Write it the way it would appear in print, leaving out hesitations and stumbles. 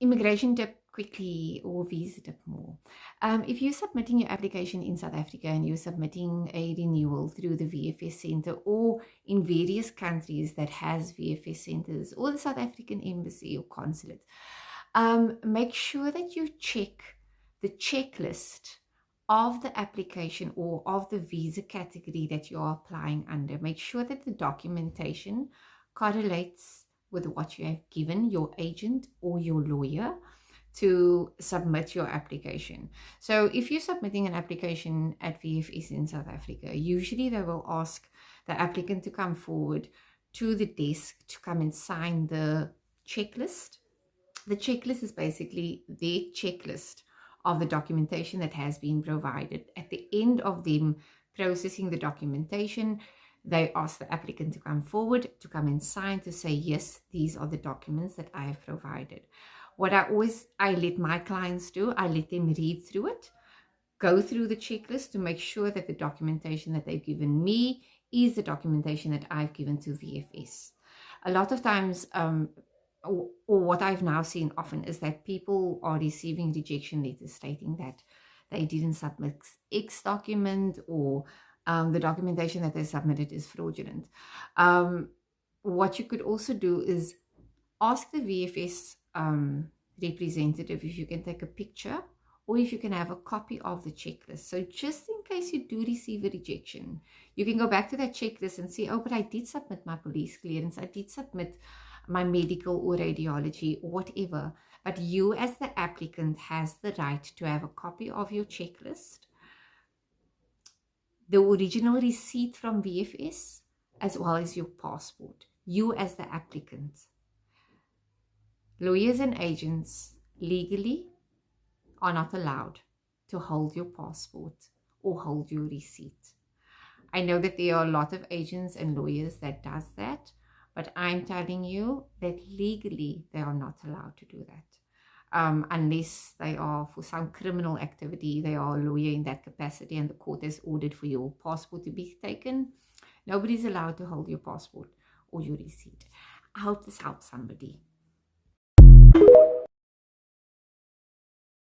Immigration tip quickly, or visa tip more. If you're submitting your application in South Africa and you're submitting a renewal through the VFS Center or in various countries that has VFS centers or the South African Embassy or consulate, make sure that you check the checklist of the application or of the visa category that you are applying under. Make sure that the documentation correlates with what you have given your agent or your lawyer to submit your application. So if you're submitting an application at VFS in South Africa, usually they will ask the applicant to come forward to the desk to come and sign the checklist. The checklist is basically their checklist of the documentation that has been provided. At the end of them processing the documentation, they ask the applicant to come forward, to come and sign, to say, yes, these are the documents that I have provided. What I let my clients do, I let them read through it, go through the checklist to make sure that the documentation that they've given me is the documentation that I've given to VFS. A lot of times, or what I've now seen often, is that people are receiving rejection letters stating that they didn't submit X document, or the documentation that they submitted is fraudulent. What you could also do is ask the VFS representative if you can take a picture or if you can have a copy of the checklist. So just in case you do receive a rejection, you can go back to that checklist and say, oh, but I did submit my police clearance, I did submit my medical or radiology or whatever. But you as the applicant has the right to have a copy of your checklist, the original receipt from VFS, as well as your passport. You as the applicant. Lawyers and agents legally are not allowed to hold your passport or hold your receipt. I know that there are a lot of agents and lawyers that does that, but I'm telling you that legally they are not allowed to do that. Unless they are for some criminal activity, they are a lawyer in that capacity and the court has ordered for your passport to be taken. Nobody's allowed to hold your passport or your receipt. I hope this helps somebody.